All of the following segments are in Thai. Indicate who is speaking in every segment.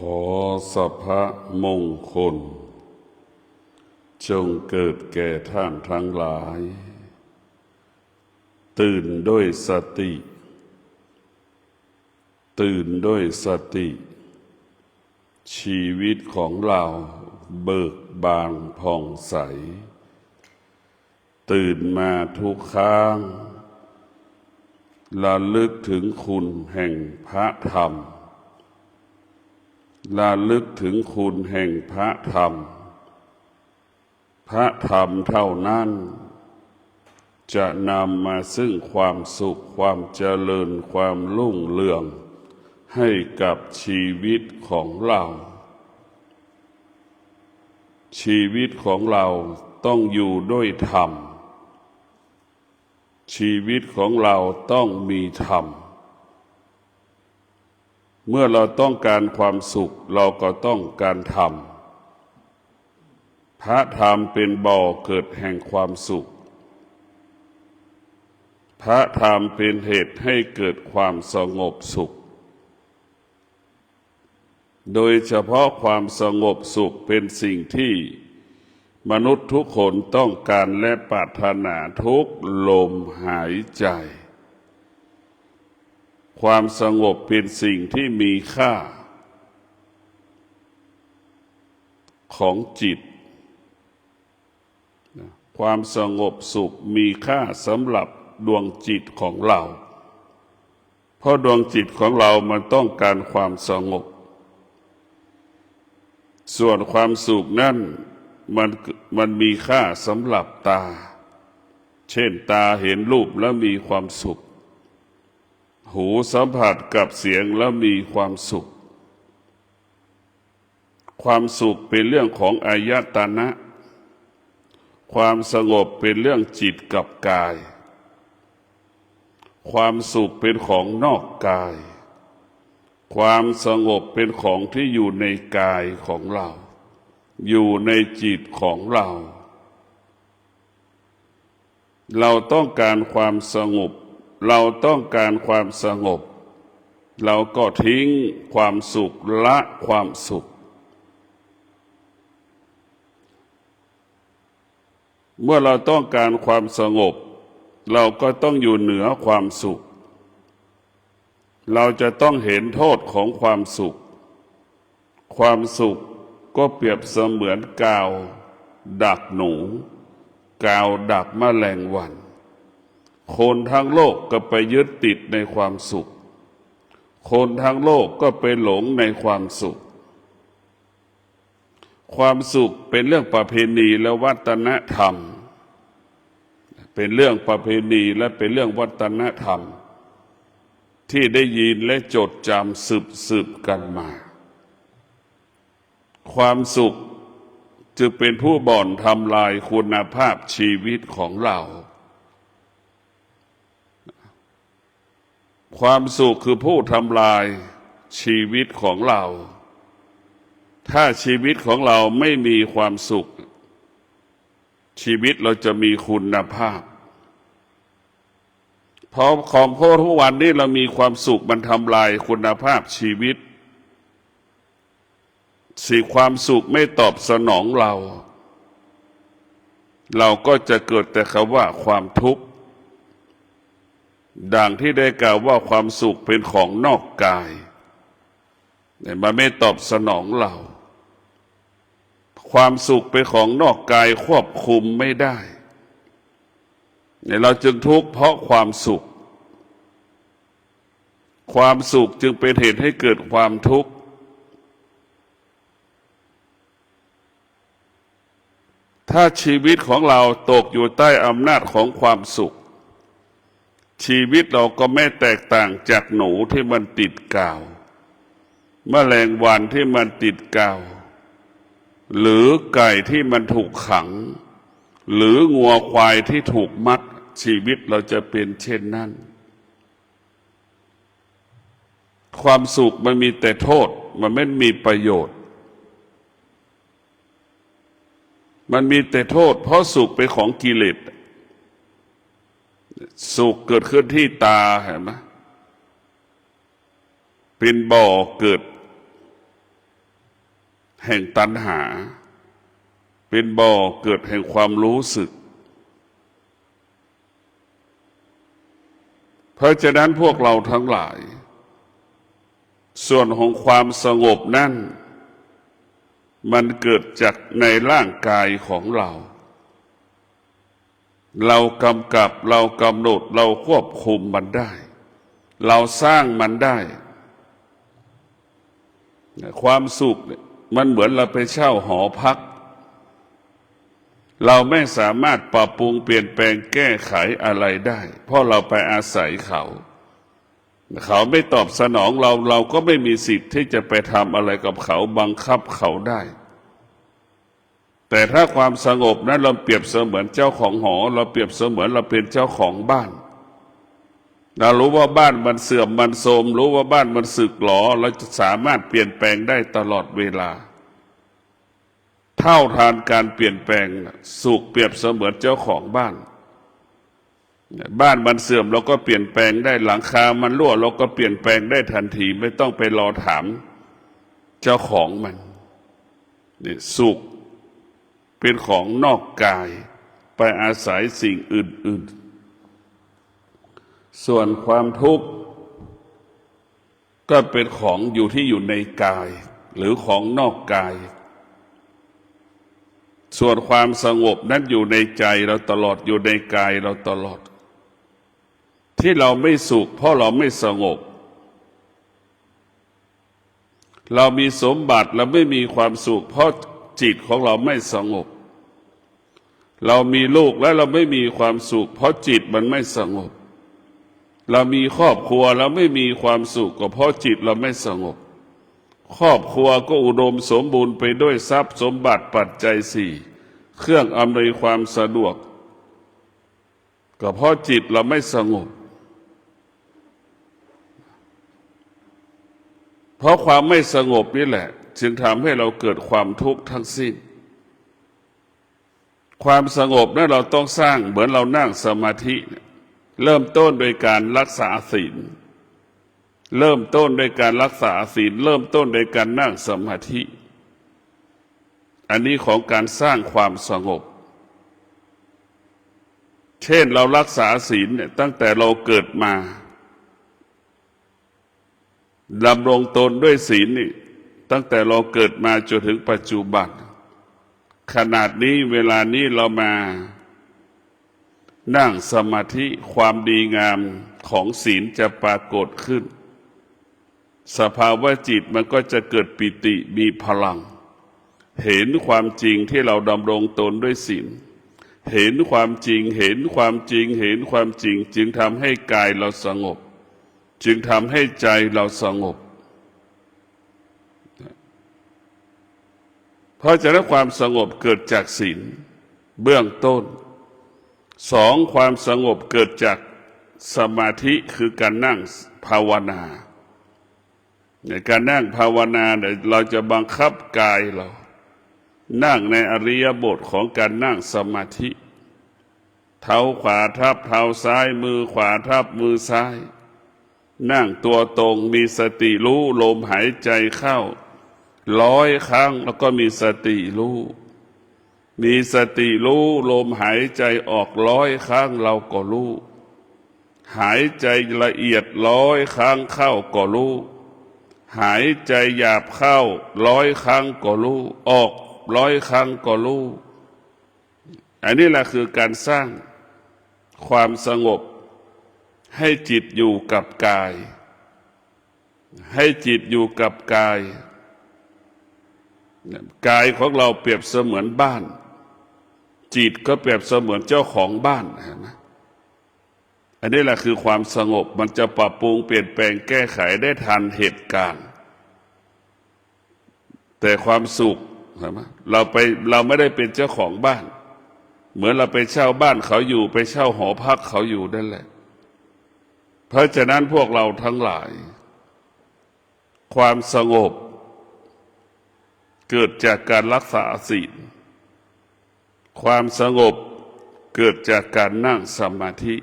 Speaker 1: ขอสัพพะมงคลจงเกิดแก่ท่านทั้งหลายตื่นด้วยสติตื่นด้วยสติชีวิตของเราเบิกบานผ่องใสตื่นมาทุกครั้งระลึกถึงคุณแห่งพระธรรมระลึกถึงคุณแห่งพระธรรมพระธรรมเท่านั้นจะนำมาซึ่งความสุขความเจริญความรุ่งเรืองให้กับชีวิตของเราชีวิตของเราต้องอยู่ด้วยธรรมชีวิตของเราต้องมีธรรมเมื่อเราต้องการความสุขเราก็ต้องการธรรมพระธรรมเป็นบ่อเกิดแห่งความสุขพระธรรมเป็นเหตุให้เกิดความสงบสุขโดยเฉพาะความสงบสุขเป็นสิ่งที่มนุษย์ทุกคนต้องการและปรารถนาทุกลมหายใจความสงบเป็นสิ่งที่มีค่าของจิตความสงบสุขมีค่าสำหรับดวงจิตของเราเพราะดวงจิตของเรามันต้องการความสงบส่วนความสุขนั้นมันมีค่าสำหรับตาเช่นตาเห็นรูปแล้วมีความสุขหูสัมผัสกับเสียงแล้วมีความสุขความสุขเป็นเรื่องของอายตนะความสงบเป็นเรื่องจิตกับกายความสุขเป็นของนอกกายความสงบเป็นของที่อยู่ในกายของเราอยู่ในจิตของเราเราต้องการความสงบเราต้องการความสงบเราก็ทิ้งความสุขละความสุขเมื่อเราต้องการความสงบเราก็ต้องอยู่เหนือความสุขเราจะต้องเห็นโทษของความสุขความสุขก็เปรียบเสมือนกาวดักหนูกาวดักแมลงวันคนทั้งโลกก็ไปยึดติดในความสุขคนทั้งโลกก็ไปหลงในความสุขความสุขเป็นเรื่องประเพณีและวัฒนธรรมเป็นเรื่องประเพณีและเป็นเรื่องวัฒนธรรมที่ได้ยินและจดจำสืบกันมาความสุขจึงเป็นผู้บ่อนทำลายคุณภาพชีวิตของเราความสุขคือผู้ทำลายชีวิตของเราถ้าชีวิตของเราไม่มีความสุขชีวิตเราจะมีคุณภาพเพราะของพวกทุกวันนี้เรามีความสุขมันทำลายคุณภาพชีวิตสิ่งความสุขไม่ตอบสนองเราก็จะเกิดแต่คำว่าความทุกข์ดังที่ได้กล่าวว่าความสุขเป็นของนอกกายแต่มันไม่ตอบสนองเราความสุขเป็นของนอกกายควบคุมไม่ได้เราจึงทุกข์เพราะความสุขความสุขจึงเป็นเหตุให้เกิดความทุกข์ถ้าชีวิตของเราตกอยู่ใต้อำนาจของความสุขชีวิตเราก็ไม่แตกต่างจากหนูที่มันติดกาวแมลงวันที่มันติดกาวหรือไก่ที่มันถูกขังหรืองัวควายที่ถูกมัดชีวิตเราจะเป็นเช่นนั้นความสุขมันมีแต่โทษมันไม่มีประโยชน์มันมีแต่โทษเพราะสุขเป็นของกิเลสสุขเกิดขึ้นที่ตาเห็นไหมเป็นบ่อเกิด แห่งตัณหาเป็นบ่อเกิดแห่งความรู้สึกเพราะฉะนั้นพวกเราทั้งหลายส่วนของความสงบนั่นมันเกิดจากในร่างกายของเราเรากำกับเรากำหนดเราควบคุมมันได้เราสร้างมันได้ความสุขมันเหมือนเราไปเช่าหอพักเราไม่สามารถปรับปรุงเปลี่ยนแปลงแก้ไขอะไรได้เพราะเราไปอาศัยเขาไม่ตอบสนองเราก็ไม่มีสิทธิ์ที่จะไปทำอะไรกับเขาบังคับเขาได้แต่ถ้าความสงบนั้นเราเปรียบเสมือนเจ้าของหอเราเปรียบเสมือนเราเป็นเจ้าของบ้านเรารู้ว่าบ้านมันเสื่อมมันโทรมรู้ว่าบ้านมันสึกหรอเราจะสามารถเปลี่ยนแปลงได้ตลอดเวลาเท่าทานการเปลี่ยนแปลงสุขเปรียบเสมือนเจ้าของบ้านบ้านมันเสื่อมเราก็เปลี่ยนแปลงได้หลังคามันรั่วเราก็เปลี่ยนแปลงได้ทันทีไม่ต้องไปรอถามเจ้าของมันนี่สุขเป็นของนอกกายไปอาศัยสิ่งอื่นๆส่วนความทุกข์ก็เป็นของอยู่ในกายหรือของนอกกายส่วนความสงบนั้นอยู่ในใจเราตลอดอยู่ในกายเราตลอดที่เราไม่สุขเพราะเราไม่สงบเรามีสมบัติเราไม่มีความสุขเพราะจิตของเราไม่สงบเรามีลูกแล้วเราไม่มีความสุขเพราะจิตมันไม่สงบเรามีครอบครัวแล้วไม่มีความสุขก็เพราะจิตเราไม่สงบครอบครัวก็อุดมสมบูรณ์ไปด้วยทรัพย์สมบัติปัจจัยสี่เครื่องอำนวยความสะดวกก็เพราะจิตเราไม่สงบเพราะความไม่สงบนี่แหละจึงทำให้เราเกิดความทุกข์ทั้งสิ้นความสงบนั้นเราต้องสร้างเหมือนเรานั่งสมาธิเริ่มต้นโดยการรักษาศีลเริ่มต้นโดยการรักษาศีลเริ่มต้นโดยการนั่งสมาธิอันนี้ของการสร้างความสงบเช่นเรารักษาศีลเนี่ยตั้งแต่เราเกิดมาดำรงตนด้วยศีลนี่ตั้งแต่เราเกิดมาจนถึงปัจจุบันขนาดนี้เวลานี้เรามานั่งสมาธิความดีงามของศีลจะปรากฏขึ้นสภาวะจิตมันก็จะเกิดปิติมีพลังเห็นความจริงที่เราดำรงตนด้วยศีลเห็นความจริงเห็นความจริงเห็นความจริงจึงทำให้กายเราสงบจึงทำให้ใจเราสงบเพราะฉะนั้นความสงบเกิดจากศีลเบื้องต้นสองความสงบเกิดจากสมาธิคือการนั่งภาวนาในการนั่งภาวนาเนี่ยเราจะบังคับกายเรานั่งในอริยบทของการนั่งสมาธิเท้าขวาทับเท้าซ้ายมือขวาทับมือซ้ายนั่งตัวตรงมีสติรู้ลมหายใจเข้า100 ครั้งแล้วก็มีสติรู้มีสติรู้ลมหายใจออก100 ครั้งเราก็รู้หายใจละเอียด100 ครั้งเข้าก็รู้หายใจหยาบเข้า100 ครั้งก็รู้ออก100 ครั้งก็รู้อันนี้แหละคือการสร้างความสงบให้จิตอยู่กับกายให้จิตอยู่กับกายกายของเราเปรียบเสมือนบ้านจิตก็เปรียบเสมือนเจ้าของบ้านนะอันนี้แหละคือความสงบมันจะปรับปรุงเปลี่ยนแปลงแก้ไขได้ทันเหตุการณ์แต่ความสุขเราไม่ได้เป็นเจ้าของบ้านเหมือนเราไปเช่าบ้านเขาอยู่ไปเช่าหอพักเขาอยู่นั่นแหละเพราะฉะนั้นพวกเราทั้งหลายความสงบเกิดจากการรักษาศีลความสงบเกิดจากการนั่งสมาธิ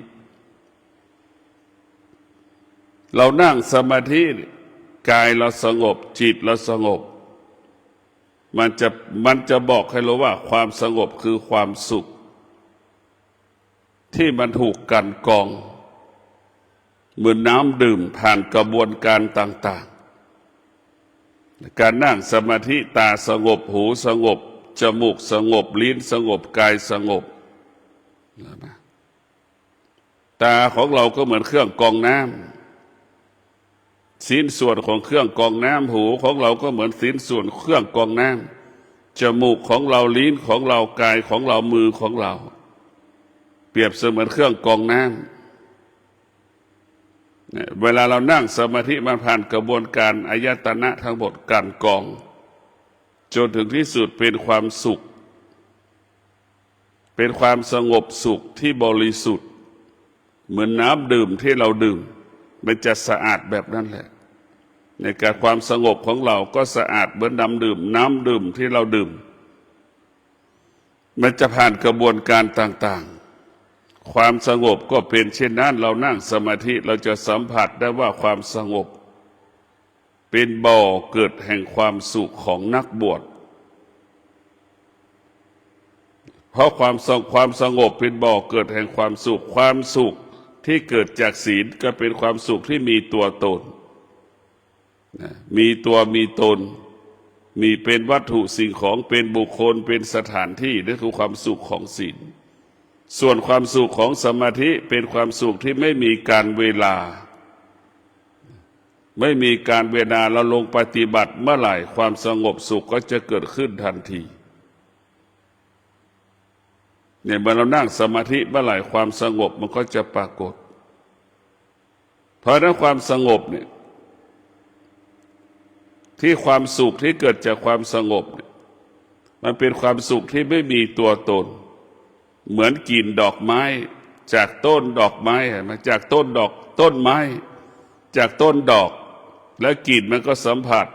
Speaker 1: เรานั่งสมาธิกายเราสงบจิตเราสงบ มันจะบอกให้รู้ว่าความสงบคือความสุขที่มันถูกกลั่นกรองเหมือนน้ำดื่มผ่านกระบวนการต่างๆการนั่งสมาธิตาสงบหูสงบจมูกสงบลิ้นสงบกายสงบตาของเราก็เหมือนเครื่องกรองน้ำชิ้นส่วนของเครื่องกรองน้ำหูของเราก็เหมือนชิ้นส่วนเครื่องกรองน้ำจมูกของเราลิ้นของเรากายของเรามือของเราเปรียบเสมือนเครื่องกรองน้ำเวลาเรานั่งสมาธิมันผ่านกระบวนการอายตนะทั้งหมดการกรองจนถึงที่สุดเป็นความสุขเป็นความสงบสุขที่บริสุทธิ์เหมือนน้ำดื่มที่เราดื่มมันจะสะอาดแบบนั้นแหละในการความสงบของเราก็สะอาดเหมือนน้ำดื่มที่เราดื่มมันจะผ่านกระบวนการต่างๆความสงบก็เป็นเช่นนั้นเรานั่งสมาธิเราจะสัมผัสได้ว่าความสงบเป็นบ่อเกิดแห่งความสุขของนักบวชเพราะความสงบเป็นบ่อเกิดแห่งความสุขความสุขที่เกิดจากศีลก็เป็นความสุขที่มีตัวตนมีตัวมีตนมีเป็นวัตถุสิ่งของเป็นบุคคลเป็นสถานที่นั่นคือความสุขของศีลส่วนความสุขของสมาธิเป็นความสุขที่ไม่มีการเวลาไม่มีการเวลาเราลงปฏิบัติเมื่อไหร่ความสงบสุขก็จะเกิดขึ้นทันทีเนี่ยเมื่อเรานั่งสมาธิเมื่อไหร่ความสงบมันก็จะปรากฏเพราะนั้นความสงบเนี่ยที่ความสุขที่เกิดจากความสงบเนี่ยมันเป็นความสุขที่ไม่มีตัวตนเหมือนกลิ่นดอกไม้จากต้นดอกไม้เห็นไหมจากต้นไม้จากต้นดอกแล้วกลิ่นมันก็สัมผัส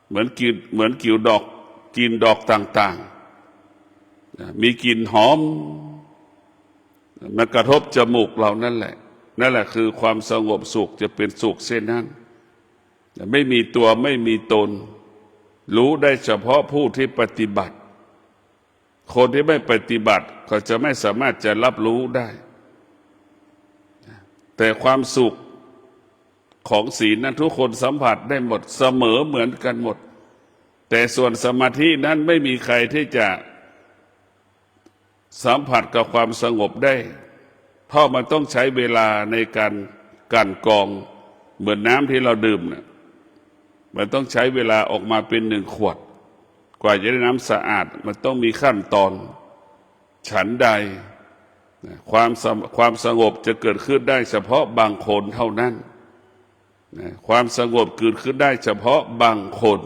Speaker 1: เหมือนกิ่วดอกกลิ่นดอกต่างๆมีกลิ่นหอมมันกระทบจมูกเรานั่นแหละคือความสงบสุขจะเป็นสุขเช่นนั้นไม่มีตัวไม่มีตนรู้ได้เฉพาะผู้ที่ปฏิบัติคนที่ไม่ปฏิบัติก็จะไม่สามารถจะรับรู้ได้แต่ความสุขของศีลนั้นทุกคนสัมผัสได้หมดเสมอเหมือนกันหมดแต่ส่วนสมาธินั้นไม่มีใครที่จะสัมผัสกับความสงบได้เพราะมันต้องใช้เวลาในการกลั่นกรองเหมือนน้ำที่เราดื่มเนี่ยมันต้องใช้เวลาออกมาเป็น1 ขวดกว่าจะได้น้ำสะอาดมันต้องมีขั้นตอนฉันใดความสงบจะเกิดขึ้นได้เฉพาะบางคนเท่านั้นความสงบเกิดขึ้นได้เฉพาะบางคน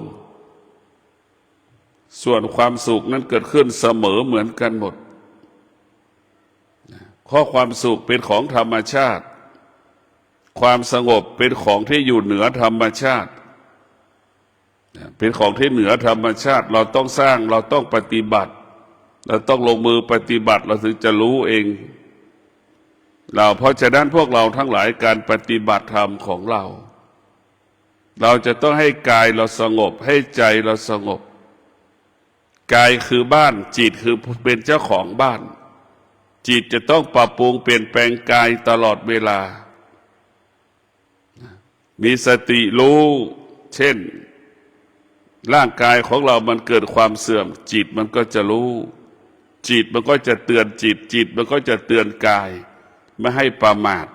Speaker 1: ส่วนความสุขนั้นเกิดขึ้นเสมอเหมือนกันหมดข้อความสุขเป็นของธรรมชาติความสงบเป็นของที่อยู่เหนือธรรมชาติเป็นของที่เหนือธรรมชาติเราต้องสร้างเราต้องปฏิบัติเราต้องลงมือปฏิบัติเราถึงจะรู้เองเพราะฉะนั้นพวกเราทั้งหลายการปฏิบัติธรรมของเราจะต้องให้กายเราสงบให้ใจเราสงบกายคือบ้านจิตคือเป็นเจ้าของบ้านจิตจะต้องปรับปรุงเปลี่ยนแปลงกายตลอดเวลามีสติรู้เช่นร่างกายของเรามันเกิดความเสื่อมจิตมันก็จะรู้จิตมันก็จะเตือนจิตมันก็จะเตือนกายไม่ให้ประมาท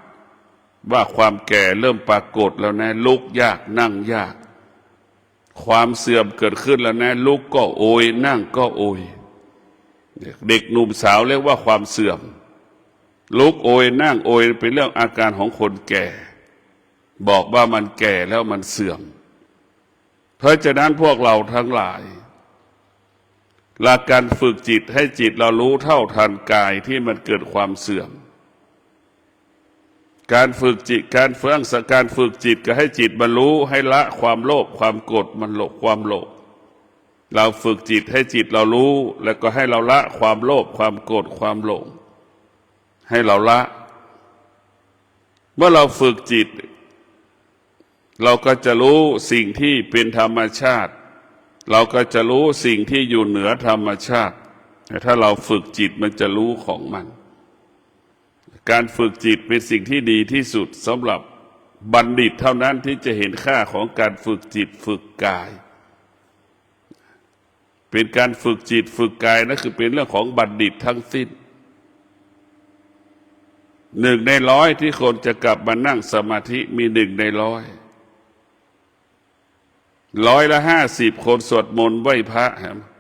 Speaker 1: ว่าความแก่เริ่มปรากฏแล้วนะลุกยากนั่งยากความเสื่อมเกิดขึ้นแล้วนะลุกก็โอยนั่งก็โอยเด็กหนุ่มสาวเรียกว่าความเสื่อมลุกโอยนั่งโอยเป็นเรื่องอาการของคนแก่บอกว่ามันแก่แล้วมันเสื่อมเพราะฉะนั้นพวกเราทั้งหลายหลักการฝึกจิตให้จิตเรารู้เท่าทันกายที่มันเกิดความเสื่อมการฝึกจิตการฝึกจิตก็ให้จิตบรรลุให้ละความโลภความโกรธมันความโลภเราฝึกจิตให้จิตเรารู้แล้วก็ให้เราละความโลภความโกรธความหลงให้เราละเมื่อเราฝึกจิตเราก็จะรู้สิ่งที่เป็นธรรมชาติ เราก็จะรู้สิ่งที่อยู่เหนือธรรมชาติถ้าเราฝึกจิตมันจะรู้ของมันการฝึกจิตเป็นสิ่งที่ดีที่สุดสำหรับบัณฑิตเท่านั้นที่จะเห็นค่าของการฝึกจิตฝึกกายเป็นการฝึกจิตฝึกกายนั่นคือเป็นเรื่องของบัณฑิตทั้งสิ้น1 ใน 100ที่คนจะกลับมานั่งสมาธิมี1 ใน 100 คนสวดมนต์ไหว้พระ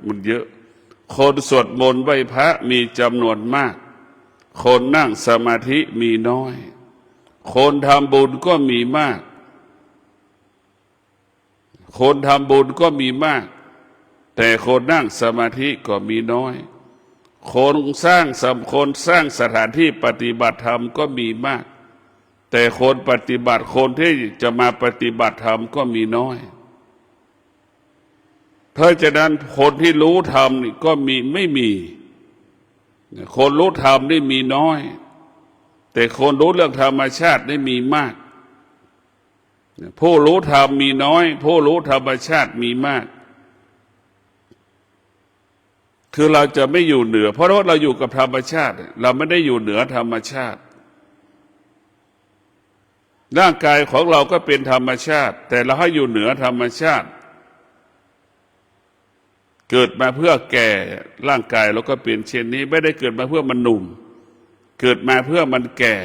Speaker 1: มันเยอะคนสวดมนต์ไหว้พระมีจำนวนมากคนนั่งสมาธิมีน้อยคนทำบุญก็มีมากคนทำบุญก็มีมากแต่คนนั่งสมาธิก็มีน้อยคนสร้างสถานที่ปฏิบัติธรรมก็มีมากแต่คนปฏิบัติคนที่จะมาปฏิบัติธรรมก็มีน้อยเพราะฉะนั้นคนที่รู้ธรรมนี่ก็ไม่มีคนรู้ธรรมนี่มีน้อยแต่คนรู้เรื่องธรรมชาติได้มีมากผู้รู้ธรรมมีน้อยผู้รู้ธรรมชาติมีมากคือเราจะไม่อยู่เหนือเพราะว่าเราอยู่กับธรรมชาติเราไม่ได้อยู่เหนือธรรมชาติร่างกายของเราก็เป็นธรรมชาติแต่เราให้อยู่เหนือธรรมชาติเกิดมาเพื่อแก่ร่างกายเราก็เป็นเช่นนี้ไม่ได้เกิดมาเพื่อมันหนุ่มเกิดมาเพื่อมันแก่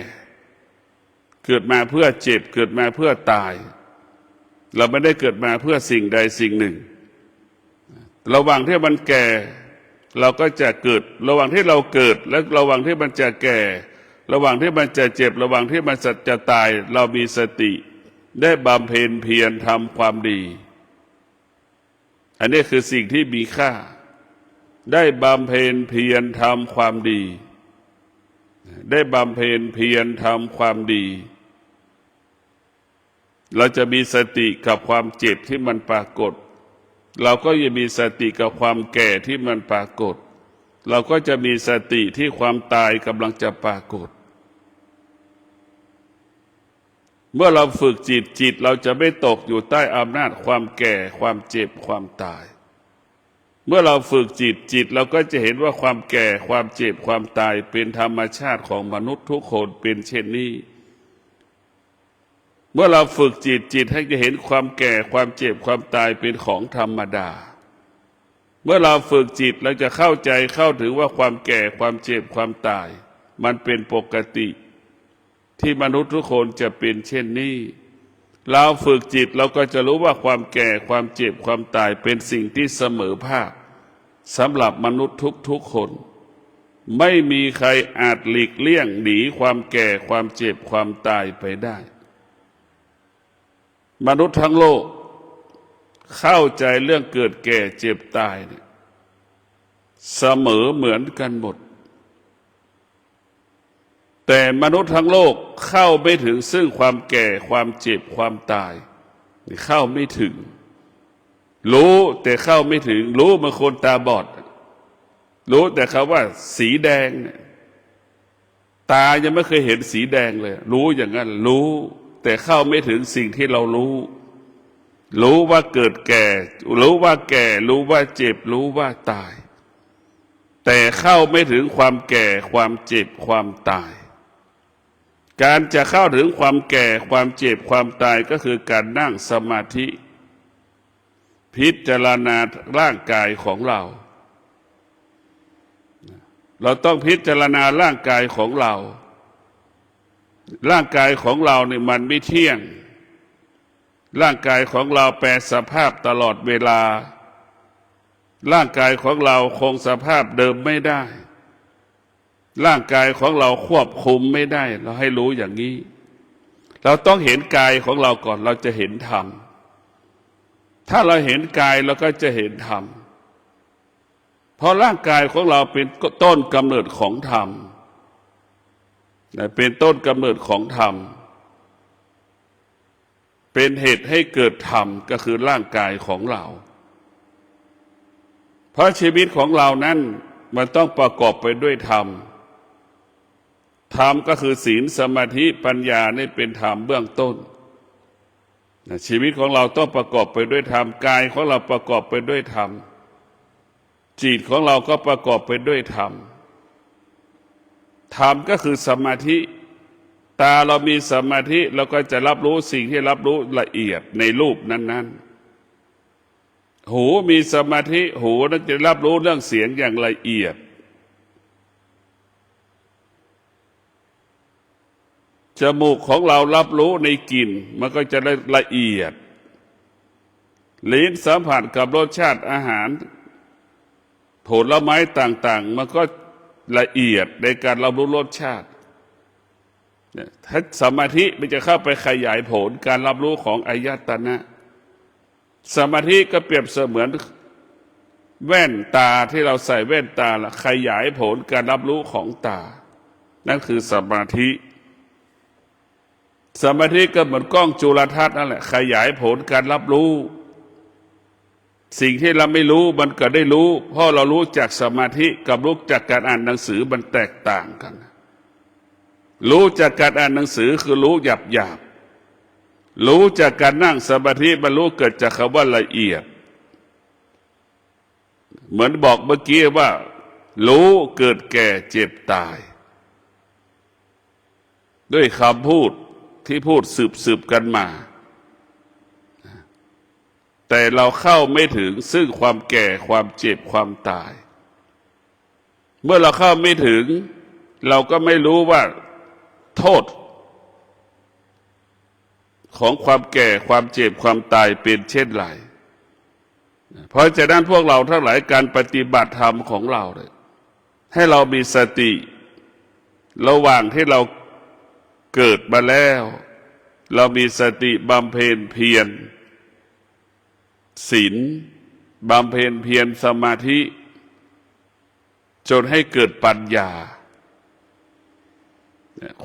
Speaker 1: เกิดมาเพื่อเจ็บเกิดมาเพื่อตายเราไม่ได้เกิดมาเพื่อสิ่งใดสิ่งหนึ่งระหว่างที่มันแก่เราก็จะเกิดระหว่างที่เราเกิดและระหว่างที่มันจะแก่ระหว่างที่มันจะเจ็บระหว่างที่มันจะตายเรามีสติได้บำเพ็ญเพียรทำความดีอันนี้คือสิ่งที่มีค่าได้บำเพ็ญเพียรทำความดีได้บำเพ็ญเพียรทำความดีเราจะมีสติกับความเจ็บที่มันปรากฏเราก็จะมีสติกับความแก่ที่มันปรากฏเราก็จะมีสติที่ความตายกำลังจะปรากฏเมื่อเราฝึกจิตเราจะไม่ตกอยู่ใต้อำนาจความแก่ความเจ็บความตายเมื่อเราฝึกจิตเราก็จะเห็นว่าความแก่ความเจ็บความตายเป็นธรรมชาติของมนุษย์ทุกคนเป็นเช่นนี้เมื่อเราฝึกจิตให้จะเห็นความแก่ความเจ็บความตายเป็นของธรรมดาเมื่อเราฝึกจิตเราจะเข้าใจเข้าถึงว่าความแก่ความเจ็บความตายมันเป็นปกติที่มนุษย์ทุกคนจะเป็นเช่นนี้เราฝึกจิตเราก็จะรู้ว่าความแก่ความเจ็บความตายเป็นสิ่งที่เสมอภาคสำหรับมนุษย์ทุกคนไม่มีใครอาจหลีกเลี่ยงหนีความแก่ความเจ็บความตายไปได้มนุษย์ทั้งโลกเข้าใจเรื่องเกิดแก่เจ็บตายเนี่ยเสมอเหมือนกันหมดแต่มนุษย์ทั้งโลกเข้าไม่ถึงซึ่งความแก่ความเจ็บความตายเข้าไม่ถึงรู้แต่เข้าไม่ถึงรู้บางคนตาบอดรู้แต่เขาว่าสีแดงเนี่ยตายังไม่เคยเห็นสีแดงเลยรู้อย่างนั้นรู้แต่เข้าไม่ถึงสิ่งที่เรารู้ว่าเกิดแก่รู้ว่าแก่รู้ว่าเจ็บรู้ว่าตายแต่เข้าไม่ถึงความแก่ความเจ็บความตายการจะเข้าถึงความแก่ความเจ็บความตายก็คือการนั่งสมาธิพิจารณาร่างกายของเราต้องพิจารณาร่างกายของเราร่างกายของเราเนี่ยมันไม่เที่ยงร่างกายของเราแปรสภาพตลอดเวลาร่างกายของเราคงสภาพเดิมไม่ได้ร่างกายของเราควบคุมไม่ได้เราให้รู้อย่างนี้เราต้องเห็นกายของเราก่อนเราจะเห็นธรรมถ้าเราเห็นกายเราก็จะเห็นธรรมเพราะร่างกายของเราเป็นต้นกำเนิดของธรรมเป็นต้นกำเนิดของธรรมเป็นเหตุให้เกิดธรรมก็คือร่างกายของเราเพราะชีวิตของเรานั้นมันต้องประกอบไปด้วยธรรมธรรมก็คือศีลสมาธิปัญญานี่เป็นธรรมเบื้องต้น ชีวิตของเราต้องประกอบไปด้วยธรรมกายของเราประกอบไปด้วยธรรมจิตของเราก็ประกอบไปด้วยธรรมธรรมก็คือสมาธิตาเรามีสมาธิเราก็จะรับรู้สิ่งที่รับรู้ละเอียดในรูปนั้นๆหูมีสมาธิหูนั้นจะรับรู้เรื่องเสียงอย่างละเอียดจมูกของเรารับรู้ในกลิ่นมันก็จะละเอียดลิ้นสัมผัสกับรสชาติอาหารผลไม้ต่างๆมันก็ละเอียดในการรับรู้รสชาติถ้าสมาธิมันจะเข้าไปขยายผลการรับรู้ของอายตนะสมาธิก็เปรียบเสมือนแว่นตาที่เราใส่แว่นตาละขยายผลการรับรู้ของตานั่นคือสมาธิสมาธิก็เหมือนกล้องจุลทรรศน์นั่นแหละขยายผลการรับรู้สิ่งที่เราไม่รู้มันก็ได้รู้เพราะเรารู้จากสมาธิกับรู้จากการอ่านหนังสือมันแตกต่างกันรู้จากการอ่านหนังสือคือรู้หยาบรู้จากการนั่งสมาธิมันรู้เกิดจากคำว่าละเอียดเหมือนบอกเมื่อกี้ว่ารู้เกิดแก่เจ็บตายด้วยคำพูดที่พูดสืบกันมาแต่เราเข้าไม่ถึงซึ่งความแก่ความเจ็บความตายเมื่อเราเข้าไม่ถึงเราก็ไม่รู้ว่าโทษของความแก่ความเจ็บความตายเป็นเช่นไรเพราะฉะนั้นพวกเราทั้งหลายการปฏิบัติธรรมของเราเลยให้เรามีสติระหว่างที่เราเกิดมาแล้วเรามีสติบำเพ็ญเพียรศีลบำเพ็ญเพียรสมาธิจนให้เกิดปัญญา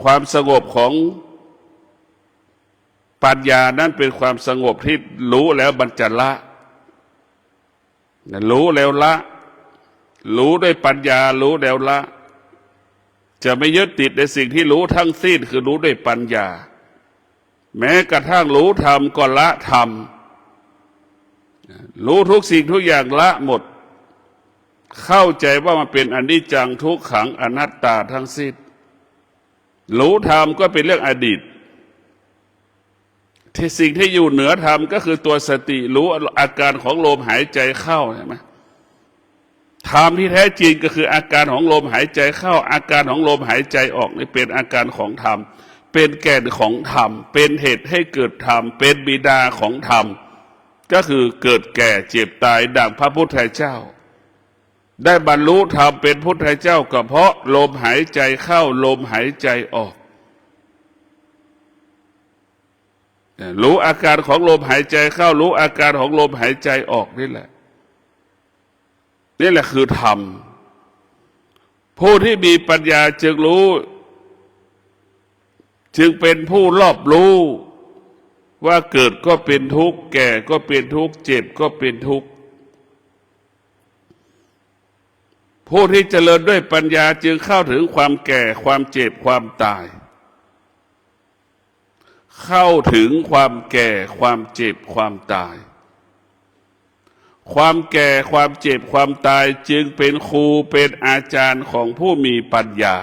Speaker 1: ความสงบของปัญญานั้นเป็นความสงบที่รู้แล้วมันจะละรู้แล้วละรู้ด้วยปัญญารู้แล้วละจะไม่ยึดติดในสิ่งที่รู้ทั้งสิ้นคือรู้ด้วยปัญญาแม้กระทั่งรู้ธรรมก็ละธรรมรู้ทุกสิ่งทุกอย่างละหมดเข้าใจว่ามันเป็นอนิจจังทุกขังอนัตตาทั้งสิ้นรู้ธรรมก็เป็นเรื่องอดีตที่สิ่งที่อยู่เหนือธรรมก็คือตัวสติรู้อาการของลมหายใจเข้าใช่ไหมธรรมที่แท้จริงก็คืออาการของลมหายใจเข้าอาการของลมหายใจออกนี่เป็นอาการของธรรมเป็นแก่นของธรรมเป็นเหตุให้เกิดธรรมเป็นบิดาของธรรมก็คือเกิดแก่เจ็บตายดังพระพุทธเจ้าได้บรรลุธรรมเป็นพุทธเจ้าก็เพราะลมหายใจเข้าลมหายใจออกรู้อาการของลมหายใจเข้ารู้อาการของลมหายใจออกนี่แหละคือธรรมผู้ที่มีปัญญาจึงรู้จึงเป็นผู้รอบรู้ว่าเกิดก็เป็นทุกข์แก่ก็เป็นทุกข์เจ็บก็เป็นทุกข์ผู้ที่เจริญด้วยปัญญาจึงเข้าถึงความแก่ความเจ็บความตายเข้าถึงความแก่ความเจ็บความตายความแก่ความเจ็บความตายจึงเป็นครูเป็นอาจารย์ของผู้มีปัญญา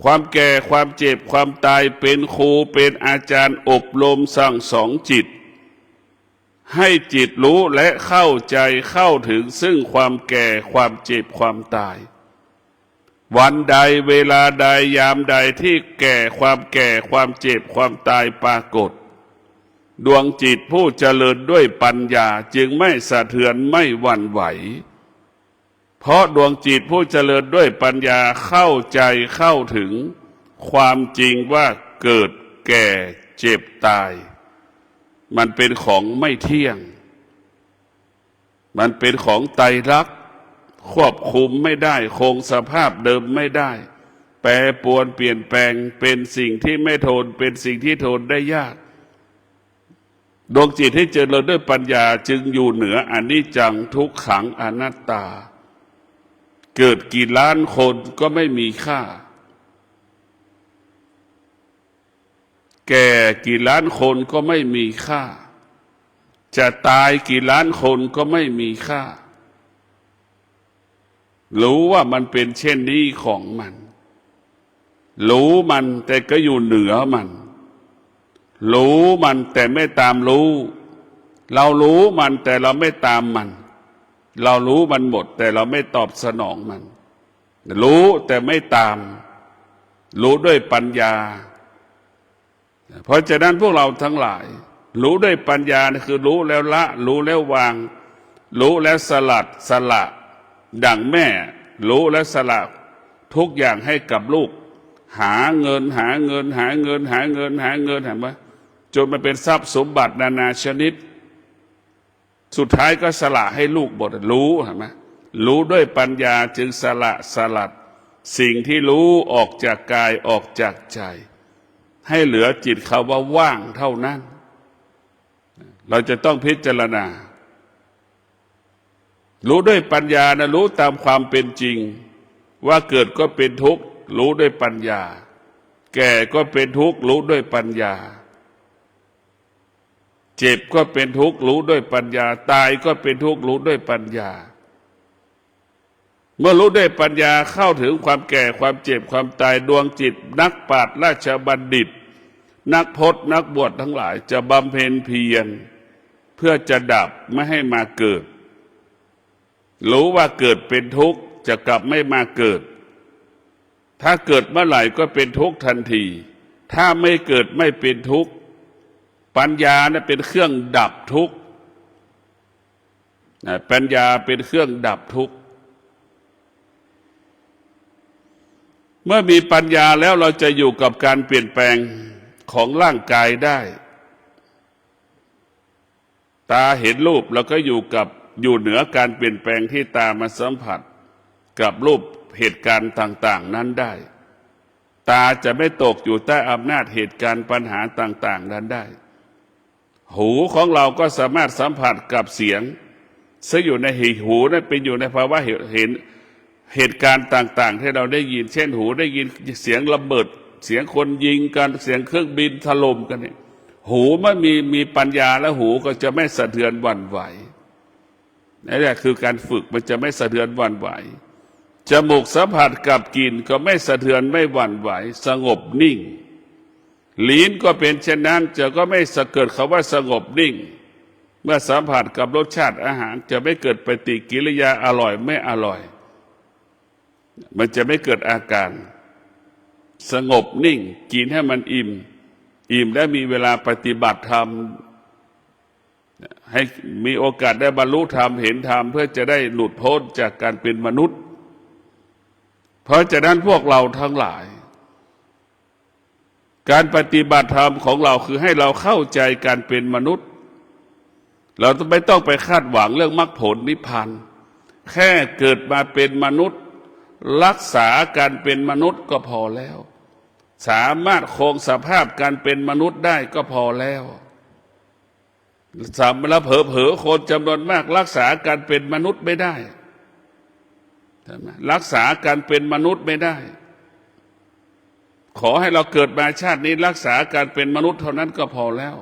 Speaker 1: ความแก่ความเจ็บความตายเป็นครูเป็นอาจารย์อบรมสั่งสอนจิตให้จิตรู้และเข้าใจเข้าถึงซึ่งความแก่ความเจ็บความตายวันใดเวลาใดยามใดที่แก่ความเจ็บความตายปรากฏดวงจิตผู้เจริญด้วยปัญญาจึงไม่สะเทือนไม่หวั่นไหวเพราะดวงจิตผู้เจริญด้วยปัญญาเข้าใจเข้าถึงความจริงว่าเกิดแก่เจ็บตายมันเป็นของไม่เที่ยงมันเป็นของไตรลักษณ์ควบคุมไม่ได้คงสภาพเดิมไม่ได้แปรปรวนเปลี่ยนแปลงเป็นสิ่งที่ไม่ทนเป็นสิ่งที่ทนได้ยากดวงจิตที่เจริญด้วยปัญญาจึงอยู่เหนืออนิจจังทุกขังอนัตตาเกิดกี่ล้านคนก็ไม่มีค่า แก่กี่ล้านคนก็ไม่มีค่าจะตายกี่ล้านคนก็ไม่มีค่ารู้ว่ามันเป็นเช่นนี้ของมันรู้มันแต่ก็อยู่เหนือมันรู้มันแต่ไม่ตามรู้เรารู้มันแต่เราไม่ตามมันเรารู้มันหมดแต่เราไม่ตอบสนองมันรู้แต่ไม่ตามรู้ด้วยปัญญาเพราะฉะนั้นพวกเราทั้งหลายรู้ด้วยปัญญาคือรู้แล้วละรู้แล้ววางรู้แล้วสละดังแม่รู้แล้วสละทุกอย่างให้กับลูกหาเงินเห็นไหมจนมันเป็นทรัพย์สมบัตินานาชนิดสุดท้ายก็สละให้ลูกหมดรู้เห็นไหมรู้ด้วยปัญญาจึงสลัดสิ่งที่รู้ออกจากกายออกจากใจให้เหลือจิตคำว่าว่างเท่านั้นเราจะต้องพิจารณารู้ด้วยปัญญานะรู้ตามความเป็นจริงว่าเกิดก็เป็นทุกข์รู้ด้วยปัญญาแก่ก็เป็นทุกข์รู้ด้วยปัญญาเจ็บก็เป็นทุกข์รู้ด้วยปัญญาตายก็เป็นทุกข์รู้ด้วยปัญญาเมื่อรู้ด้วยปัญญาเข้าถึงความแก่ความเจ็บความตายดวงจิตนักปราชญ์ราชบัณฑิตนักพจน์นักบวชทั้งหลายจะบำเพ็ญเพียรเพื่อจะดับไม่ให้มาเกิดรู้ว่าเกิดเป็นทุกข์จะกลับไม่มาเกิดถ้าเกิดเมื่อไหร่ก็เป็นทุกข์ทันทีถ้าไม่เกิดไม่เป็นทุกข์ปัญญานะเป็นเครื่องดับทุกข์ปัญญาเป็นเครื่องดับทุกข์เมื่อมีปัญญาแล้วเราจะอยู่กับการเปลี่ยนแปลงของร่างกายได้ตาเห็นรูปเราก็อยู่เหนือการเปลี่ยนแปลงที่ตามาสัมผัสกับรูปเหตุการณ์ต่างๆนั้นได้ตาจะไม่ตกอยู่ใต้อำนาจเหตุการณ์ปัญหาต่างๆนั้นได้หูของเราก็สามารถสัมผัสกับเสียงซึ่งอยู่ในหูนั้นเป็นอยู่ในภาวะเห็นเหตุการณ์ต่างๆที่เราได้ยินเช่นหูได้ยินเสียงระเบิดเสียงคนยิงกันเสียงเครื่องบินถล่มกันเนี่ยหูมันมีปัญญาแล้วหูก็จะไม่สะเทือนหวั่นไหวนี่แหละคือการฝึกมันจะไม่สะเทือนหวั่นไหวจมูกสัมผัสกับกลิ่นก็ไม่สะเทือนไม่หวั่นไหวสงบนิ่งลิ้นก็เป็นเช่นนั้นจะก็ไม่เกิดคำว่าสงบนิ่งเมื่อสัมผัสกับรสชาติอาหารจะไม่เกิดปฏิกิริยาอร่อยไม่อร่อยมันจะไม่เกิดอาการสงบนิ่งกินให้มันอิ่มและมีเวลาปฏิบัติธรรมให้มีโอกาสได้บรรลุธรรมเห็นธรรมเพื่อจะได้หลุดพ้นจากการเป็นมนุษย์เพราะฉะนั้นพวกเราทั้งหลายการปฏิบัติธรรมของเราคือให้เราเข้าใจการเป็นมนุษย์เราไม่ต้องไปคาดหวังเรื่องมรรคผลนิพพานแค่เกิดมาเป็นมนุษย์รักษาการเป็นมนุษย์ก็พอแล้วสามารถคงสภาพการเป็นมนุษย์ได้ก็พอแล้วสามารถเผลอคนจำนวนมากรักษาการเป็นมนุษย์ไม่ได้รักษาการเป็นมนุษย์ไม่ได้ขอให้เราเกิดมาชาตินี้รักษาการเป็นมนุษย์เท่านั้นก็พอแล้ว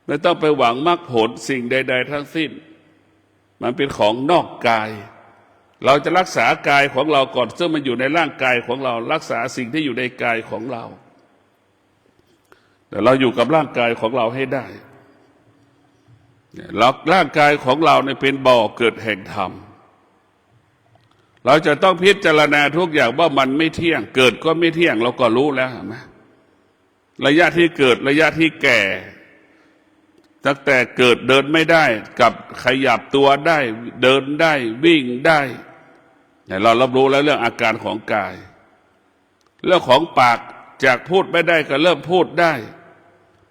Speaker 1: ไม่ต้องไปหวังมรรคผลสิ่งใดๆทั้งสิ้นมันเป็นของนอกกายเราจะรักษากายของเราก่อนซึ่งมันอยู่ในร่างกายของเรารักษาสิ่งที่อยู่ในกายของเราแต่เราอยู่กับร่างกายของเราให้ได้ร่างกายของเราเนี่ยเป็นบ่อเกิดแห่งธรรมเราจะต้องพิจารณาทุกอย่างว่ามันไม่เที่ยงเกิดก็ไม่เที่ยงเราก็รู้แล้วเห็นไหมระยะที่เกิดระยะที่แก่ตั้งแต่เกิดเดินไม่ได้กับขยับตัวได้เดินได้วิ่งได้เรารับรู้แล้วเรื่องอาการของกายเรื่องของปากจากพูดไม่ได้ก็เริ่มพูดได้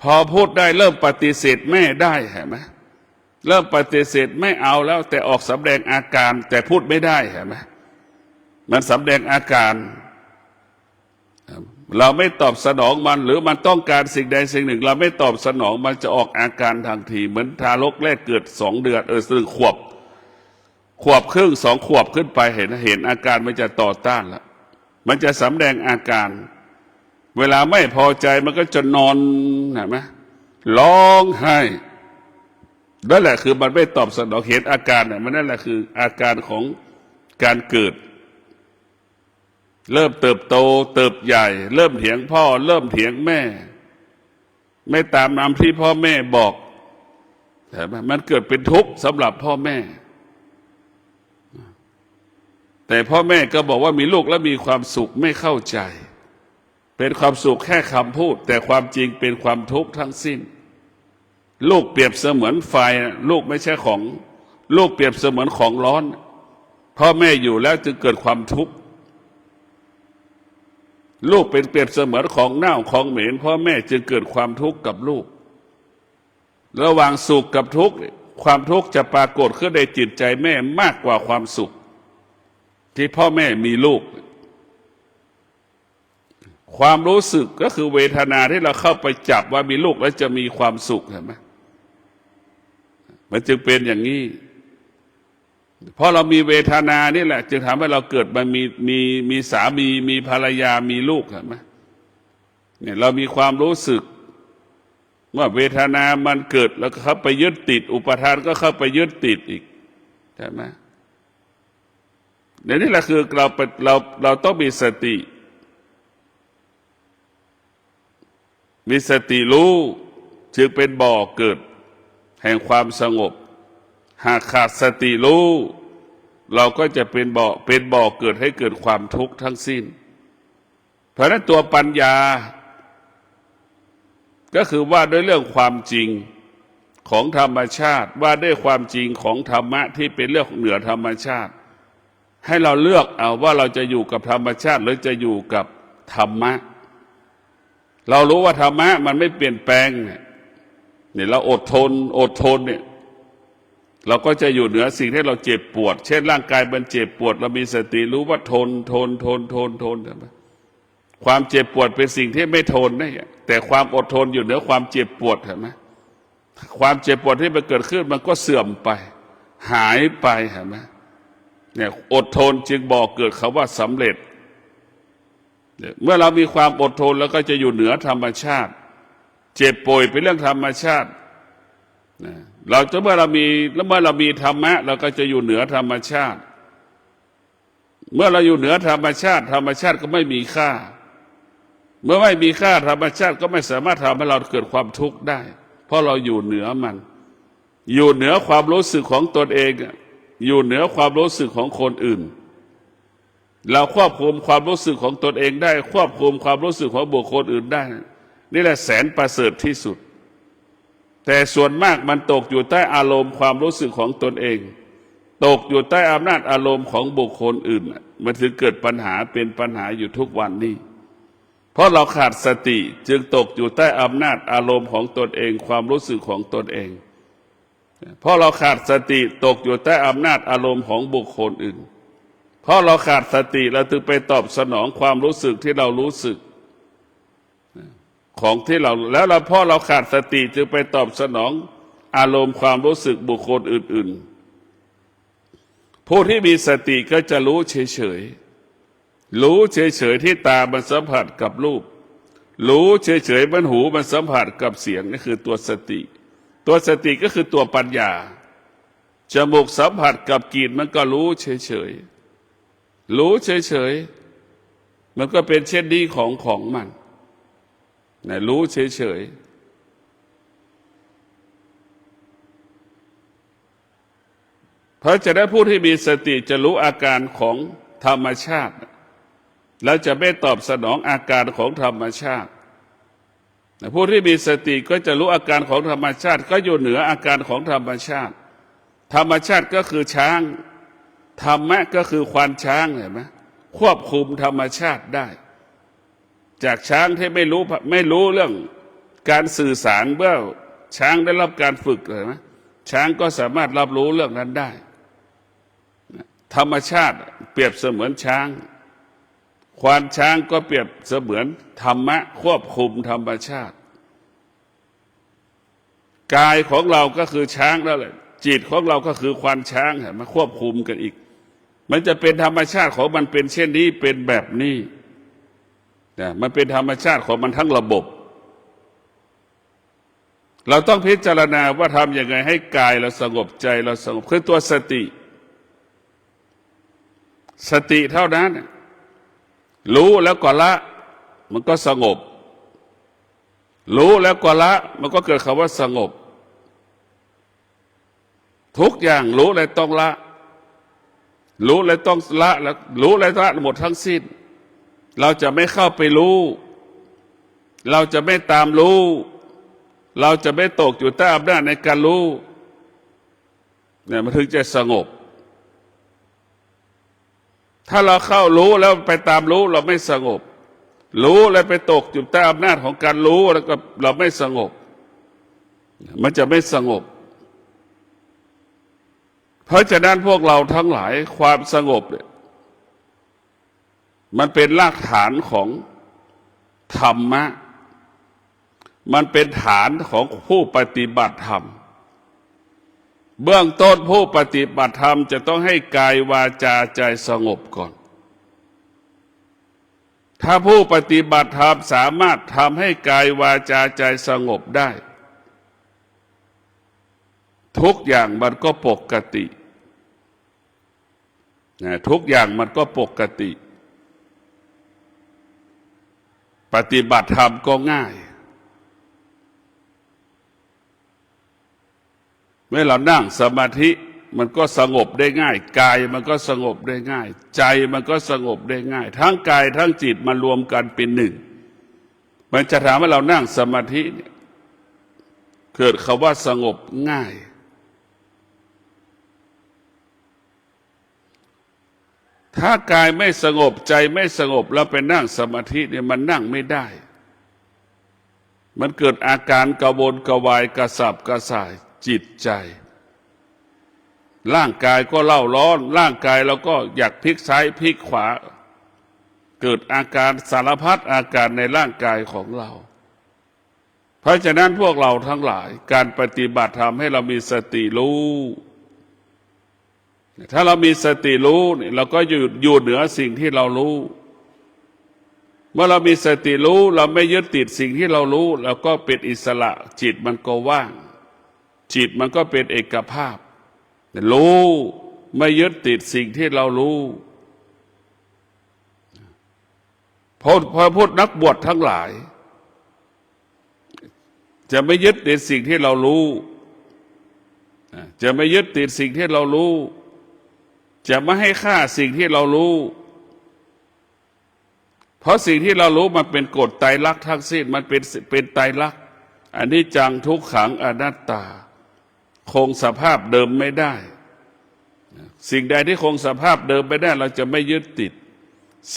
Speaker 1: พอพูดได้เริ่มปฏิเสธแม่ได้เห็นไหมเริ่มปฏิเสธไม่เอาแล้วแต่ออกสำแดงอาการแต่พูดไม่ได้เห็นไหมมันสำแดงอาการเราไม่ตอบสนองมันหรือมันต้องการสิ่งใดสิ่งหนึ่งเราไม่ตอบสนองมันจะออกอาการทันทีเหมือนทารกแรกเกิด2 เดือนซึ่งขวบครึ่ง2 ขวบขึ้นไปเห็นอาการมันจะต่อต้านแล้วมันจะสำแดงอาการ เวลาไม่พอใจมันก็จะนอนเห็นไหมร้องไห้นั่นแหละคือมันไม่ตอบสนองเห็นอาการเนี่ยมันนั่นแหละคืออาการของการเกิดเริ่มเติบโตเติบใหญ่ เริ่มเถียงพ่อเริ่มเถียงแม่ไม่ตามนำที่พ่อแม่บอกแต่มันเกิดเป็นทุกข์สำหรับพ่อแม่แต่พ่อแม่ก็บอกว่ามีลูกแล้วมีความสุขไม่เข้าใจเป็นความสุขแค่คำพูดแต่ความจริงเป็นความทุกข์ทั้งสิ้นลูกเปรียบเสมือนไฟลูกไม่ใช่ของลูกเปรียบเสมือนของร้อนพ่อแม่อยู่แล้วจึงเกิดความทุกข์ลูกเป็นเปรียบเสมือนของเน่าของเหม็นพ่อแม่จึงเกิดความทุกข์กับลูกระหว่างสุขกับทุกข์ความทุกข์จะปรากฏขึ้นในจิตใจแม่มากกว่าความสุขที่พ่อแม่มีลูกความรู้สึกก็คือเวทนาที่เราเข้าไปจับว่ามีลูกแล้วจะมีความสุขเห็นไหมมันจึงเป็นอย่างนี้เพราะเรามีเวทนานี่แหละจึงทำให้เราเกิดมามีสามีมีภรรยามีลูกเห็นไหมเนี่ยเรามีความรู้สึกว่าเวทนามันเกิดแล้วก็เข้าไปยึดติดอุปทานก็เข้าไปยึดติดอีกใช่ไหมเนี่ยนี่แหละคือเราต้องมีสติรู้จึงเป็นบ่อเกิดแห่งความสงบหากขาดสติรู้เราก็จะเป็นบ่อเกิดให้เกิดความทุกข์ทั้งสิ้นเพราะฉะนั้นตัวปัญญาก็คือว่าด้วยเรื่องความจริงของธรรมชาติว่าด้วยความจริงของธรรมะที่เป็นเรื่องเหนือธรรมชาติให้เราเลือกเอาว่าเราจะอยู่กับธรรมชาติหรือจะอยู่กับธรรมะเรารู้ว่าธรรมะมันไม่เปลี่ยนแปลงเนี่ยเราอดทนเนี่ยเราก็จะอยู่เหนือสิ่งที่เราเจ็บปวดเช่นร่างกายมันเจ็บปวดเรามีสติรู้ว่าทนความเจ็บปวดเป็นสิ่งที่ไม่ทนได้แต่ความอดทนอยู่เหนือความเจ็บปวดเห็นไหมความเจ็บปวดที่มันเกิดขึ้นมันก็เสื่อมไปหายไปเห็นไหมเนี่ยอดทนจึงบอกเกิดคำว่าสำเร็จเมื่อเรามีความอดทนแล้วก็จะอยู่เหนือธรรมชาติเจ็บป่วยเป็นเรื่องธรรมชาติเมื่อเรามีธรรมะเราก็จะอยู่เหนือธรรมชาติเมื่อเราอยู่เหนือธรรมชาติธรรมชาติก็ไม่มีค่าเมื่อไม่มีค่าธรรมชาติก็ไม่สามารถทำให้เราเกิดความทุกข์ได้เพราะเราอยู่เหนือมันอยู่เหนือความรู้สึกของตนเองอยู่เหนือความรู้สึกของคนอื่นเราควบคุมความรู้สึกของตนเองได้ควบคุมความรู้สึกของบุคคลอื่นได้นี่แหละแสนประเสริฐที่สุดแต่ส่วนมากมันตกอยู่ใต้อารมณ์ความรู้สึกของตนเองตกอยู่ใต้อำนาจอารมณ์ของบุคคลอื่นมันถึงเกิดปัญหาเป็นปัญหาอยู่ทุกวันนี้เพราะเราขาดสติจึงตกอยู่ใต้อำนาจอารมณ์ของตนเองความรู้สึกของตนเองเพราะเราขาดสติตกอยู่ใต้อำนาจอารมณ์ของบุคคลอื่นเพราะเราขาดสติเราถึงไปตอบสนองความรู้สึกที่เรารู้สึกของที่เราแล้วเพราะเราขาดสติจึงไปตอบสนองอารมณ์ความรู้สึกบุคคลอื่นๆผู้ที่มีสติก็จะรู้เฉยที่ตามันสัมผัสกับรูปรู้เฉยมันหูมันสัมผัสกับเสียงนี่คือตัวสติก็คือตัวปัญญาจมูกสัมผัสกับกลิ่นมันก็รู้เฉยมันก็เป็นเช่นนี้ของมันนะรู้เฉยเพราะจะได้ผู้ที่มีสติจะรู้อาการของธรรมชาติแล้วจะไม่ตอบสนองอาการของธรรมชาติผู้ที่มีสติก็จะรู้อาการของธรรมชาติก็อยู่เหนืออาการของธรรมชาติธรรมชาติก็คือช้างธรรมะก็คือควานช้างเห็นไหมควบคุมธรรมชาติได้จากช้างที่ไม่รู้เรื่องการสื่อสารเมื่อช้างได้รับการฝึกเห็นไหมช้างก็สามารถรับรู้เรื่องนั้นได้ธรรมชาติเปรียบเสมือนช้างควานช้างก็เปรียบเสมือนธรรมะควบคุมธรรมชาติกายของเราก็คือช้างแล้วแหละจิตของเราก็คือควานช้างมาควบคุมกันอีกมันจะเป็นธรรมชาติของมันเป็นเช่นนี้เป็นแบบนี้ มันเป็นธรรมชาติของมันทั้งระบบ เราต้องพิจารณาว่าทำยังไงให้กายเราสงบใจเราสงบคือตัวสติเท่านั้นรู้แล้วก็ละมันก็สงบรู้แล้วก็ละมันก็เกิดคำว่าสงบทุกอย่างรู้แล้วต้องละรู้แล้วต้องละแล้วรู้แล้วละหมดทั้งสิ้นเราจะไม่เข้าไปรู้เราจะไม่ตามรู้เราจะไม่ตกอยู่ใต้อำนาจในการรู้เนี่ยมันถึงจะสงบถ้าเราเข้ารู้แล้วไปตามรู้เราไม่สงบรู้แล้วไปตกอยู่ใต้อำนาจของการรู้แล้วก็เราไม่สงบมันจะไม่สงบเพราะฉะนั้นพวกเราทั้งหลายความสงบเนี่ยมันเป็นรากฐานของธรรมะมันเป็นฐานของผู้ปฏิบัติธรรมเบื้องต้นผู้ปฏิบัติธรรมจะต้องให้กายวาจาใจสงบก่อนถ้าผู้ปฏิบัติธรรมสามารถทำให้กายวาจาใจสงบได้ทุกอย่างมันก็ปกติทุกอย่างมันก็ปกติปฏิบัติธรรมก็ง่ายเมื่อเรานั่งสมาธิมันก็สงบได้ง่ายกายมันก็สงบได้ง่ายใจมันก็สงบได้ง่ายทั้งกายทั้งจิตมารวมกันเป็นหนึ่งมันจะถามว่าเรานั่งสมาธิเนี่ยเกิดคำว่าสงบง่ายถ้ากายไม่สงบใจไม่สงบแล้วไปนั่งสมาธิเนี่ยมันนั่งไม่ได้มันเกิดอาการกระวนกระวายกระสับกระส่ายจิตใจร่างกายก็เล่าร้อนร่างกายเราก็อยากพลิกซ้ายพลิกขวาเกิดอาการสารพัดอาการในร่างกายของเราเพราะฉะนั้นพวกเราทั้งหลายการปฏิบัติธรรมให้เรามีสติรู้ถ้าเรามีสติรู้เนี่ยเราก็อยู่เหนือสิ่งที่เรารู้เมื่อเรามีสติรู้เราไม่ยึดติดสิ่งที่เรารู้เราก็เป็นอิสระจิตมันก็ว่างจิตมันก็เป็นเอกภาพรู้ไม่ยึดติดสิ่งที่เรารู้พอพูดนักบวชทั้งหลายจะไม่ยึดติดสิ่งที่เรารู้จะไม่ยึดติดสิ่งที่เรารู้จะไม่ให้ค่าสิ่งที่เรารู้เพราะสิ่งที่เรารู้มันเป็นกฎไตรลักษณ์ทั้งสิ้นมันเป็นไตรลักษณ์อนิจจังทุกขังอนัตตาคงสภาพเดิมไม่ได้สิ่งใดที่คงสภาพเดิมไม่ได้เราจะไม่ยึดติด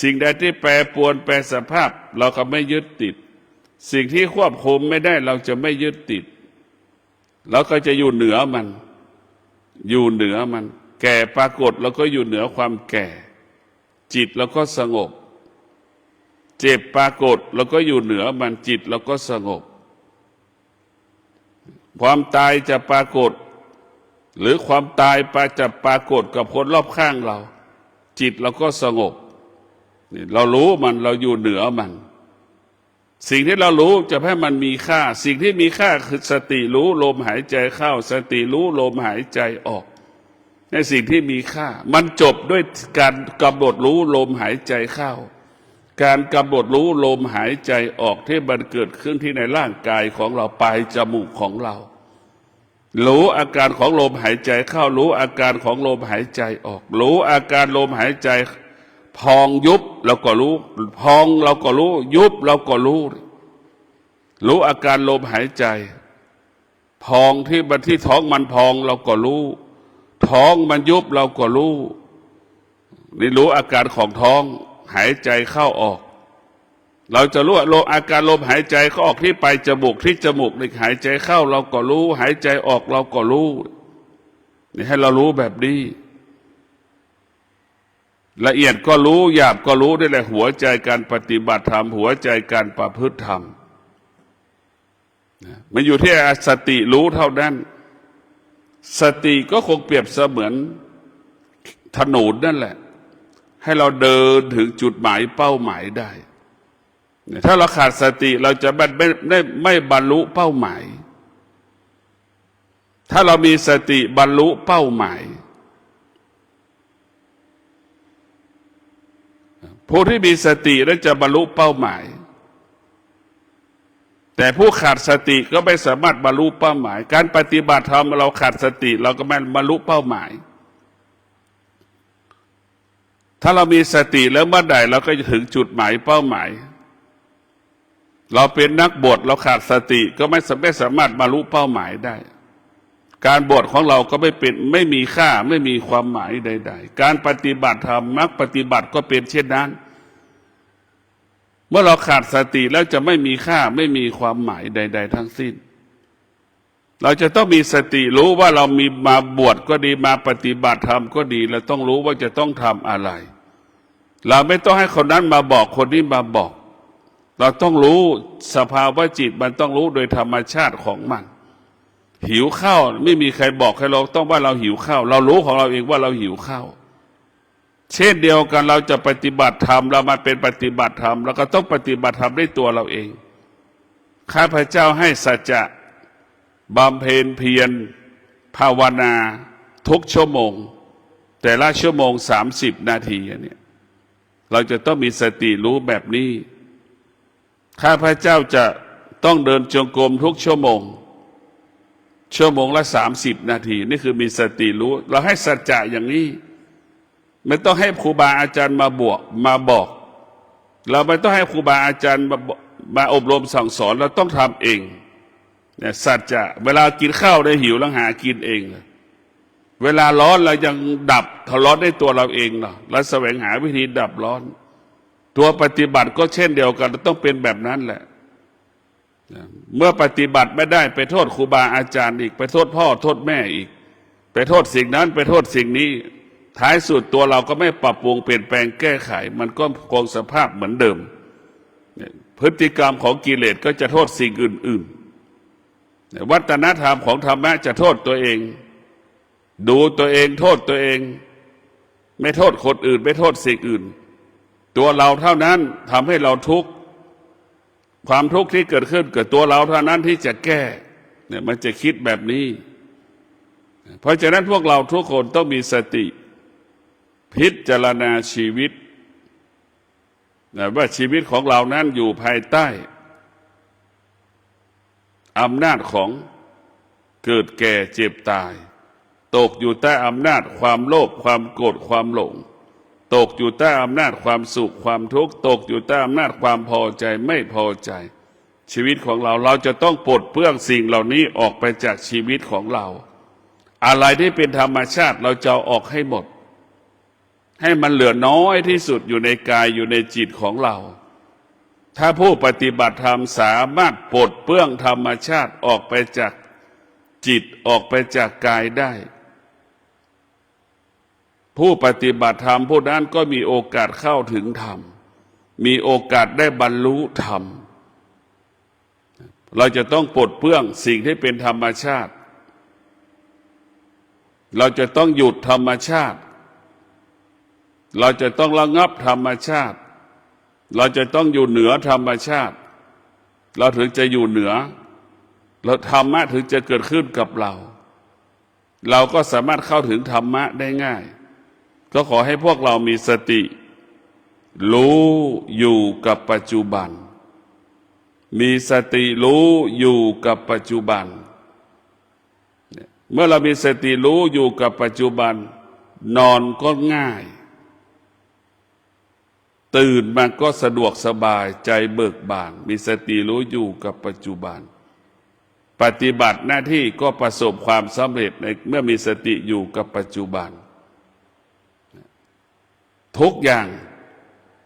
Speaker 1: สิ่งใดที่แปรปรวนแปรสภาพเราก็ไม่ยึดติดสิ่งที่ควบคุมไม่ได้เราจะไม่ยึดติดเราก็จะอยู่เหนือมันอยู่เหนือมันแก่ปรากฏเราก็อยู่เหนือความแก่จิตเราก็สงบเจ็บปรากฏเราก็อยู่เหนือมันจิตเราก็สงบความตายจะปรากฏหรือความตายจะปรากฏกับคนรอบข้างเราจิตเราก็สงบนี่เรารู้มันเราอยู่เหนือมันสิ่งที่เรารู้จะให้มันมีค่าสิ่งที่มีค่าคือสติรู้ลมหายใจเข้าสติรู้ลมหายใจออกในสิ่งที่มีค่ามันจบด้วยการกำหนดรู้ลมหายใจเข้าการกำหนดรู้ลมหายใจออกที่มันเกิดขึ้นที่ในร่างกายของเราปลายจมูกของเรารู้อาการของลมหายใจเข้ารู้อาการของลมหายใจออกรู้อาการลมหายใจพองยุบเราก็รู้พองเราก็รู้ยุบเราก็รู้รู้อาการลมหายใจพองที่ท้องมันพองเราก็รู้ท้องมันยุบเราก็รู้นี่รู้อาการของท้องหายใจเข้าออกเราจะรู้อาการลมหายใจเข้าออกที่ปลายจมูกที่จมูกหายใจเข้าเราก็รู้หายใจออกเราก็รู้นี่ให้เรารู้แบบนี้ละเอียดก็รู้หยาบก็รู้ได้แหละหัวใจการปฏิบัติธรรมหัวใจการประพฤติธรรมมันอยู่ที่สติรู้เท่านั้นสติก็คงเปรียบเสมือนถนนนั่นแหละให้เราเดินถึงจุดหมายเป้าหมายได้ ถ้าเราขาดสติเราจะไม่บรรลุเป้าหมายถ้าเรามีสติบรรลุเป้าหมายผู้ที่มีสติแล้วจะบรรลุเป้าหมายแต่ผู้ขาดสติก็ไม่สามารถบรรลุเป้าหมายการปฏิบัติธรรมเราขาดสติเราก็ไม่บรรลุเป้าหมายถ้าเรามีสติแล้วเมื่อใดเราก็จะถึงจุดหมายเป้าหมายเราเป็นนักบวชเราขาดสติก็ไม่สามารถบรรลุเป้าหมายได้การบวชของเราก็ไม่มีค่าไม่มีความหมายใดๆการปฏิบัติธรรมนักปฏิบัติก็เป็นเช่นนั้นเมื่อเราขาดสติแล้วจะไม่มีค่าไม่มีความหมายใดๆทั้งสิ้นเราจะต้องมีสติรู้ว่าเรามีมาบวชก็ดีมาปฏิบัติธรรมก็ดีเราต้องรู้ว่าจะต้องทำอะไรเราไม่ต้องให้คนนั้นมาบอกคนนี้มาบอกเราต้องรู้สภาวะจิตมันต้องรู้โดยธรรมชาติของมันหิวข้าวไม่มีใครบอกให้เราต้องว่าเราหิวข้าวเรารู้ของเราเองว่าเราหิวข้าวเช่นเดียวกันเราจะปฏิบัติธรรมเรามาเป็นปฏิบัติธรรมเราก็ต้องปฏิบัติธรรมด้วยตัวเราเองข้าพเจ้าให้สัจจะบำเพ็ญเพียรภาวนาทุกชั่วโมงแต่ละชั่วโมง30 นาทีเนี่ยเราจะต้องมีสติรู้แบบนี้ข้าพเจ้าจะต้องเดินจงกรมทุกชั่วโมงละ30 นาทีนี่คือมีสติรู้เราให้สัจจะอย่างนี้ไม่ต้องให้ครูบาอาจารย์มาบอกเราไม่ต้องให้ครูบาอาจารย์มาอบรมสั่งสอนเราต้องทำเองเนี่ยสัจจะเวลากินข้าวได้หิวแล้วหากินเองเวลาร้อนเรายังดับร้อนได้ตัวเราเองเนาะเราแสวงหาวิธีดับร้อนตัวปฏิบัติก็เช่นเดียวกันต้องเป็นแบบนั้นแหละเมื่อปฏิบัติไม่ได้ไปโทษครูบาอาจารย์อีกไปโทษพ่อโทษแม่อีกไปโทษสิ่งนั้นไปโทษสิ่งนี้ท้ายสุดตัวเราก็ไม่ปรับปรุงเปลี่ยนแปลงแก้ไขมันก็คงสภาพเหมือนเดิมพฤติกรรมของกิเลสก็จะโทษสิ่งอื่นๆวัฒนธรรมของธรรมะจะโทษตัวเองดูตัวเองโทษตัวเองไม่โทษคนอื่นไม่โทษสิ่งอื่นตัวเราเท่านั้นทำให้เราทุกข์ความทุกข์ที่เกิดขึ้นกับตัวเราเท่านั้นที่จะแก้เนี่ยมันจะคิดแบบนี้เพราะฉะนั้นพวกเราทุกคนต้องมีสติพิจารณาชีวิตว่าชีวิตของเรานั้นอยู่ภายใต้อำนาจของเกิดแก่เจ็บตายตกอยู่ใต้อำนาจความโลภความโกรธความหลงตกอยู่ใต้อำนาจความสุขความทุกข์ตกอยู่ใต้อำนาจความพอใจไม่พอใจชีวิตของเราจะต้องปลดเปลื้องสิ่งเหล่านี้ออกไปจากชีวิตของเราอะไรที่เป็นธรรมชาติเราจะเอาออกให้หมดให้มันเหลือน้อยที่สุดอยู่ในกายอยู่ในจิตของเราถ้าผู้ปฏิบัติธรรมสามารถปลดเปลื้องธรรมชาติออกไปจากจิตออกไปจากกายได้ผู้ปฏิบัติธรรมผู้นั้นก็มีโอกาสเข้าถึงธรรมมีโอกาสได้บรรลุธรรมเราจะต้องปลดเปลื้องสิ่งที่เป็นธรรมชาติเราจะต้องหยุดธรรมชาติเราจะต้องระงับธรรมชาติเราจะต้องอยู่เหนือธรรมชาติเราถึงจะอยู่เหนือแล้วธรรมะถึงจะเกิดขึ้นกับเราก็สามารถเข้าถึงธรรมะได้ง่ายก็ขอให้พวกเรามีสติรู้อยู่กับปัจจุบันมีสติรู้อยู่กับปัจจุบันเมื่อเรามีสติรู้อยู่กับปัจจุบันนอนก็ง่ายตื่นมาก็สะดวกสบายใจเบิกบานมีสติรู้อยู่กับปัจจุบันปฏิบัติหน้าที่ก็ประสบความสำเร็จในเมื่อมีสติอยู่กับปัจจุบันทุกอย่าง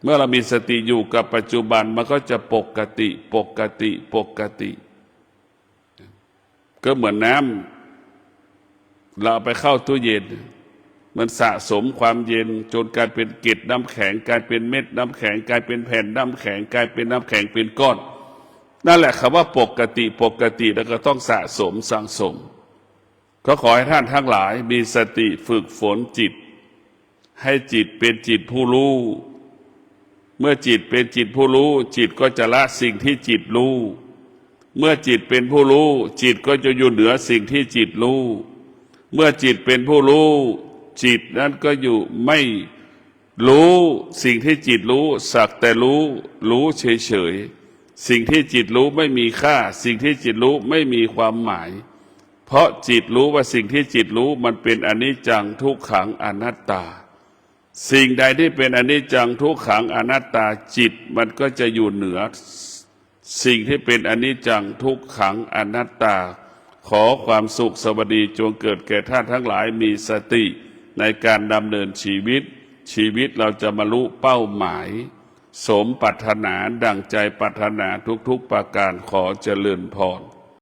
Speaker 1: เมื่อเรามีสติอยู่กับปัจจุบันมันก็จะปกติก็เหมือนน้ำเราไปเข้าตู้เย็นมันสะสมความเย็นจนกลายเป็นเกล็ดน้ำแข็งกลายเป็นเม็ดน้ำแข็งกลายเป็นแผ่นน้ำแข็งกลายเป็นน้ำแข็งเป็นก้อนนั่นแหละคำว่าปกติแล้วก็ต้องสะสมสั่งสมก็ขอให้ท่านทั้งหลายมีสติฝึกฝนจิตให้จิตเป็นจิตผู้รู้ เมื่อจิตเป็นจิตผู้รู้จิตก็จะละสิ่งที่จิตรู้เมื่อจิตเป็นผู้รู้จิตก็จะอยู่เหนือสิ่งที่จิตรู้เมื่อจิตเป็นผู้รู้จิตนั้นก็อยู่ไม่รู้สิ่งที่จิตรู้สักแต่รู้เฉยๆสิ่งที่จิตรู้ไม่มีค่าสิ่งที่จิตรู้ไม่มีความหมายเพราะจิตรู้ว่าสิ่งที่จิตรู้มันเป็นอนิจจังทุกขังอนัตตาสิ่งใดที่เป็นอนิจจังทุกขังอนัตตาจิตมันก็จะอยู่เหนือสิ่งที่เป็นอนิจจังทุกขังอนัตตาขอความสุขสวัสดีจงเกิดแก่ท่านทั้งหลายมีสติในการดำเนินชีวิตเราจะบรรลุเป้าหมายสมปรารถนาดังใจปรารถนาทุกๆประการขอเจริญพร